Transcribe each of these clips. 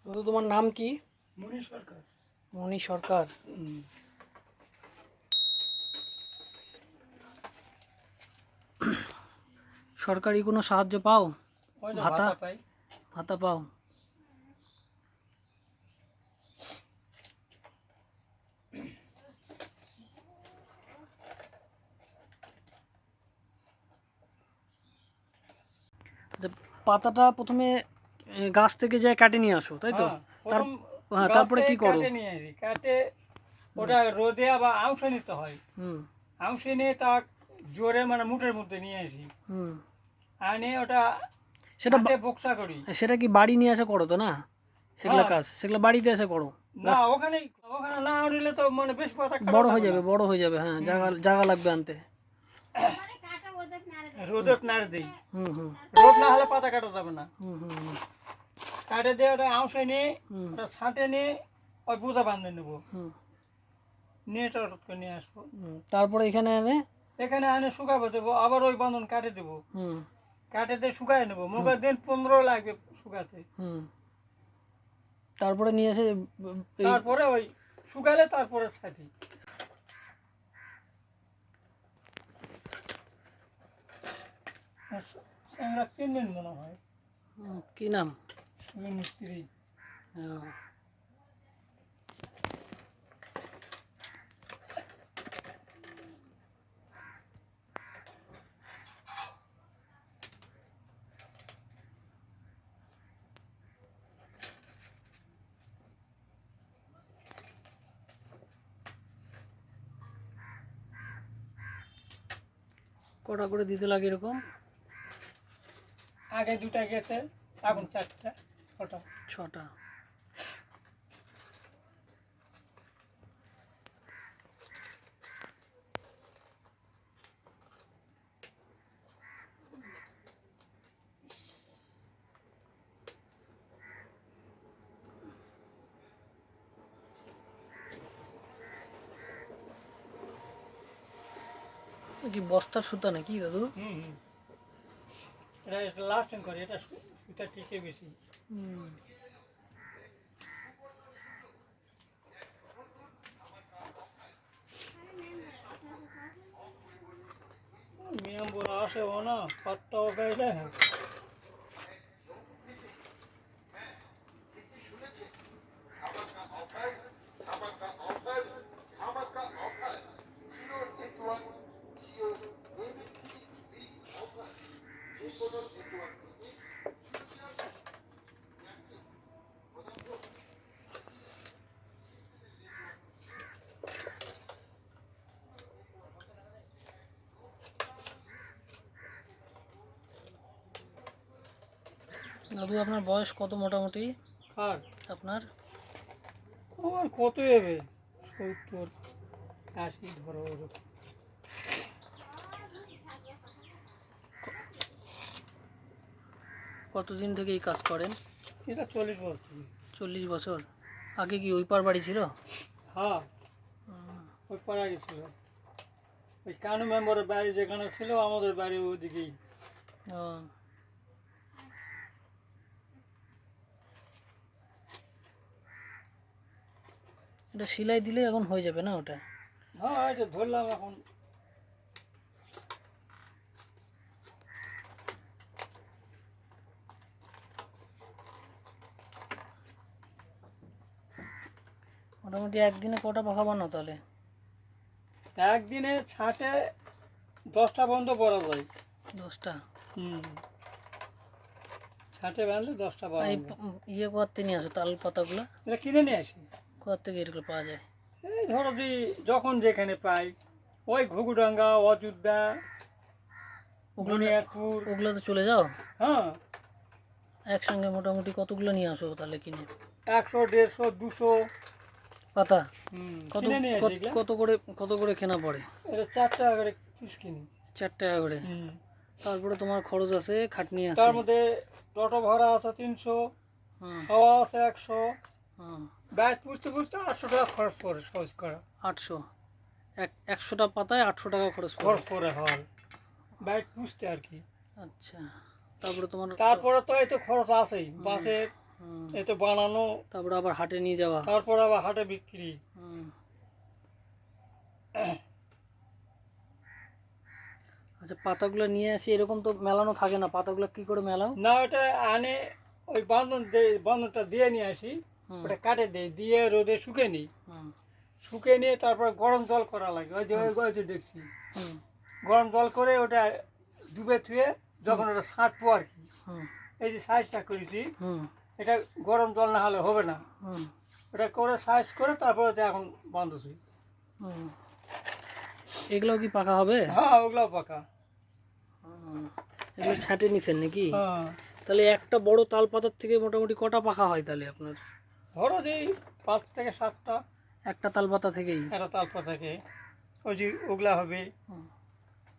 দাদু তোমার নাম কি? মনি সরকার। মনি সরকার। সরকারি কোনো সাহায্য পাও? ওই যে ভাতা? ভাতা পাই। ভাতা পাও? আচ্ছা, পাতাটা প্রথমে গাছ থেকে যায় কাটে নিয়ে আসো, তাই তো? হ্যাঁ, তার প্রথম হ্যাঁ, গাছ তারপরে থেকে কি করো? কাটে নিয়ে আসি, কাটে ওটা রোদে আবার আউশে নিতে হয়। হুম আউশে নিয়ে তা জোরে মানে মুঠের মধ্যে নিয়ে আসি, হুম আনে ওটা সেটা হাতে বক্সা করি। সেটা কি বাড়ি নিয়ে এসে করো তো না? সেগুলা হ্যাঁ, কাজ সেগুলা বাড়িতে এসে করো? না ওখানে ওখানে না উঠলে তো মানে বেশ পাতা খারাপ বড় হয়ে হবে যাবে, না। বড় হয়ে যাবে, হ্যাঁ, জায়গা জায়গা লাগবে আনতে। রোদত নাড় দিই, হুম হুম রোদ না হলে পাতা কাটা যাবে না। হুম হুম হুম কাটে দিয়ে ওটা আউশে নিয়ে হুম ওটা ছাঁটে নিয়ে ওই বুঝা বাঁধে নেবো, হুম নিয়ে টরট করে নিয়ে আসবো। তারপরে এখানে এনে এখানে আনে শুকাবো দেবো, আবার ওই বাঁধন কাটে দেবো, হুম কাটে দিয়ে শুকাই নেবো। মোগের দিন 15 লাগবে শুকাতে। হুম তারপরে নিয়ে এসে এই তারপরে ওই শুকালে তারপরে ছাটি। আমরা চিনবেন মনে হয়, কি নাম? শুধু মিস্ত্রি। আহ, কটা করে দিতে লাগে এরকম? আগে দুটা গেছে, এখন 4টা 6টা। 6টা। কি বস্তার সুতা নাকি দাদু? হুম হুম, এটা লাস্টিং করে, এটা সুতা টিকে বেশি। হুম। মিয়াম বড় আসে ও না পাত্তাও গাইলে। দাদু আপনার বয়স কত মোটামুটি? আর আপনার আমার কত হবে, 70 80 ধরো ওরকম। কতদিন থেকে এই কাজ করেন? এটা 40 বছর। 40 বছর। আগে কি ওই পার বাড়ি ছিল? হ্যাঁ, ওই পাড়া গেছিল। ওই কানু মেম্বারের বাড়ি যেখানে ছিল আমাদের বাড়ি ওইদিকেই। ও, এটা সেলাই দিলে এখন হয়ে যাবে না ওটা? হ্যাঁ, এটা ধরলাম এখন। মোটামুটি একদিনে কটা পাখা বানাও তাহলে? একদিনে ছাঁটে 10টা বন্ধ করা যায়। 10টা? হুম, ছাঁটে বাঁধলে 10টা আর এই বানাবো। ইয়ে কোয়ার থেকে নিয়ে আসো তাল পাতাগুলো? এটা কিনে নিয়ে আসি। কোয়ার থেকে এগুলো পাওয়া যায়? এই ধরো যে যখন যেখানে পাই, ওই ঘুঘুডাঙ্গা, অযোধ্যা, ওগুলো বুনিয়াদপুর। ওগুলো তো চলে যাও হ্যাঁ, একসঙ্গে। মোটামুটি কতগুলো নিয়ে আসো তাহলে কিনে? 100 150 200। পাতা কত কিনে নিয়ে আসি এগুলা। কত করে কেনা পড়ে? এটা 4 টাকা করে পিস কিনি। 4 টাকা করে? হুম, তারপরে তোমার খরচ আছে, খাটনি আছে। তার মধ্যে টোটো ভাড়া আছে 300, হুম খাওয়া আছে 100, হুম ব্যাগ পুষতে পুষতে 800 টাকা খরচ পড়ে সহজ করা। 800? 100টা পাতায় 800 টাকা খরচ পড়ে? খরচ পড়ে হয় ব্যাগ পুষতে আর কি। আচ্ছা, তারপরে তোমার তারপরে তো এই তো খরচ আছেই, বাসে হুম। এতে বানানো, তারপর আবার হাটে নিয়ে যাওয়া। তারপর আবার হাটে বিক্রি। হুম। আচ্ছা, পাতাগুলো নিয়ে আসি, এরকম তো মেলানো থাকে না, পাতাগুলো কি করে মেলাও? না, ওটা আনে ওই বান্ধনটা দিয়ে নিয়ে আসি, হুম। ওটা কাটে দেয়, দিয়ে রোদে শুকে নিই, হুম। শুকে নিয়ে তারপর গরম জল করা লাগে, ওই যে দেখছি হুম। গরম জল করে ওটা ডুবে থুয়ে যখন ওটা ছাঁটবো আর কি, হুম। এই যে সাইজটা করেছি, হুম। এটা গরম জল না হলে হবে না, হুম। ওটা করে সাইজ করে তারপরে তো এখন বাঁধছি। হুম। এগুলোও কি পাকা হবে? হ্যাঁ, ওগুলো পাকা। হুম। এগুলো ছাঁটে নিছেন নাকি? হ্যাঁ, তাহলে একটা বড় তাল পাতার থেকে মোটামুটি কটা পাকা হয় তাহলে আপনার? ধরো যে 5 থেকে 7টা একটা তাল পাতা থেকেই? একটা তালপা থাকে, ওই যে ওগুলা হবে, হুম।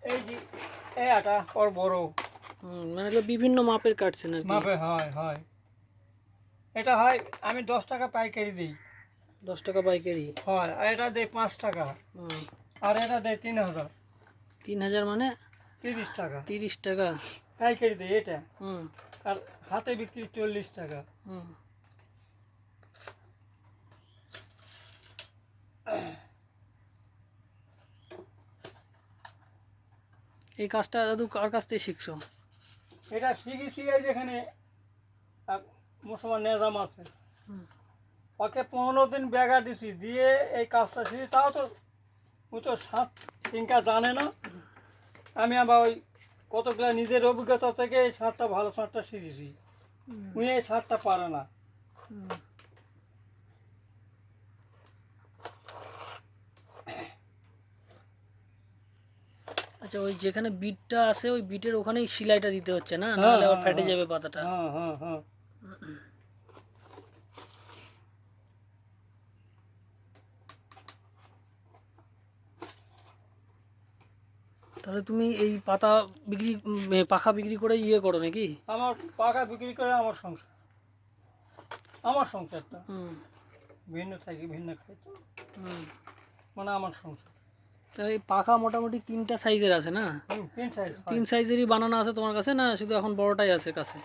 এই যে এই আটা ওর বড় হুম, মানে এগুলো বিভিন্ন মাপের কাটছেন আর কি? মাপে হয় হয়। এটা হয় আমি 10 টাকা পাইকারি দিই, 10 টাকা পাইকারি? হয়, আর এটা দেয় 5 টাকা, হুম। আর এটা দেয় 3000, 3000 মানে 30 টাকা 30 টাকা? পাইকারি দেয় এটা, হুম। আর হাতে বিক্রি 40 টাকা। হুম। এই কাজটা দাদু কার কাছ থেকে শিখছো? এটা শিখেছি এই যেখানে এক মুসলমান নেজাম আছে, হুম। ওকে 15 দিন ব্যাগা দিছি, দিয়ে এই কাজটা শিখি, তাও তো ও তো সাত তিনটা জানে না, আমি আবার ওই কতগুলা নিজের অভিজ্ঞতা থেকে এই ছাদটা ভালো ছাদটা শিখেছি, উনি এই ছাদটা পারে না। হুম। আচ্ছা, ওই যেখানে বিটটা আছে ওই বিটের ওখানেই সেলাইটা দিতে হচ্ছে না, নাহলে আবার ফেটে যাবে পাতাটা? হ্যাঁ হ্যাঁ হ্যাঁ। তাহলে তুমি এই পাতা বিক্রি পাখা বিক্রি করে ইয়ে করো নাকি? আমার পাকা বিক্রি করে আমার সংসার, আমার সংসারটা হুম। ভিন্ন থাকি, ভিন্ন খাই তো, হুম। মানে আমার সংসার। তাহলে এই পাখা মোটামুটি 3টা সাইজের আছে না? 3 সাইজ। 3 সাইজেরই বানানো আছে তোমার কাছে, না শুধু এখন বড়টাই আছে কাছে?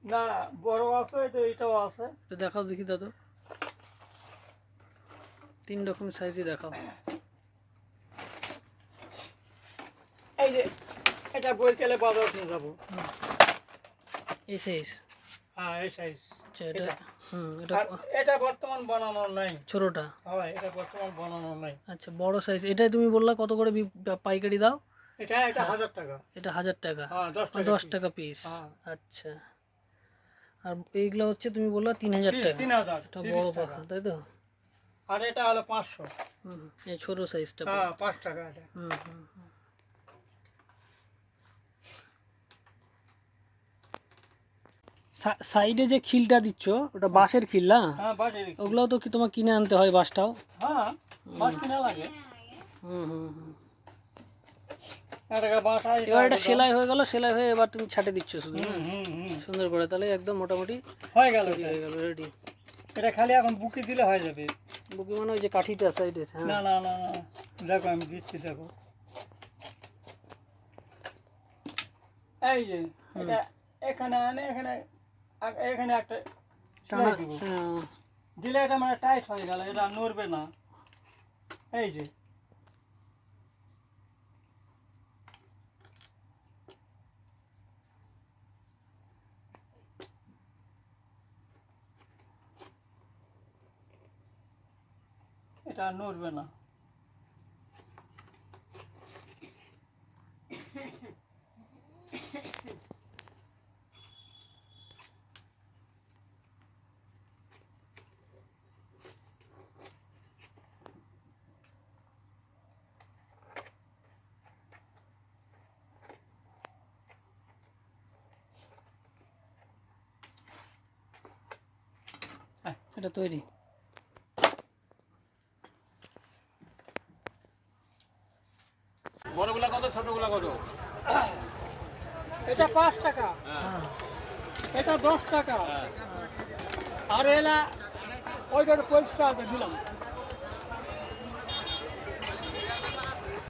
না, বড় আছে, তো এইটাও আছে। তো দেখাও দেখি দাদু, 3 রকম সাইজই দেখাও। এই যে এটা বইকালে বাজার নিয়ে যাবো। এই সাইজ? হ্যাঁ, এই সাইজ। আচ্ছা, এটা এটা। হুম, এটা আর এটা বর্তমান বানানো নাই। ছোটটা? হয়, এটা বর্তমান বানানো নাই। আচ্ছা, বড় সাইজ এটাই তুমি বললা কত করে পাইকারি দাও? এটা 1000 টাকা। এটা 1000 টাকা? হ্যাঁ, 10 টাকা 10 piece। টাকা পিস? হ্যাঁ। আচ্ছা। আর এইগুলো হচ্ছে তুমি বললা 3000 টাকা? 3000, এটা 30 বড় টাকা। পাখা তাই তো? আর এটা হলো 500। হুম, এই ছোট সাইজটা? হ্যাঁ, 5 টাকা এটা। হুম হুম হুম। সাইডে যে খিলটা দিচ্ছ ওটা বাঁশের খিল না? হ্যাঁ, বাজারে। ওগুলোও তো কি তোমার কিনে আনতে হয় বাঁশটাও? হ্যাঁ, বাঁশ কিনা লাগে। হুম হুম হুম। এক টাকা বাঁশ হয়। এবার এটা সেলাই হয়ে গেল, সেলাই হয়ে এবার তুমি ছাটে দিচ্ছ শুধু না? হুম। সুন্দর করে, তাহলে একদম মোটামুটি হয়ে গেল তৈরি এটা। হয়ে গেল, রেডি। এটা খালি এখন বুকি দিলে হয়ে যাবে। বুকি মানে ওই যে কাঠিটা সাইডের? হ্যাঁ। না না না না, দেখো আমি দিচ্ছি, দেখো। এই যে এটা এখানে আনে, এখানে এখানে একটা টানা? সেলাই দিব। হ্যাঁ। দিলে এটা মানে টাইট হয়ে গেল, এটা নড়বে না। এই যে এটা নড়বে না। এটা তৈরি? বড়গুলা কত, ছোটগুলা কত? এটা 5 টাকা, এটা 10 টাকা, আর এলা ওই ধরে 50 টাকা দিলাম।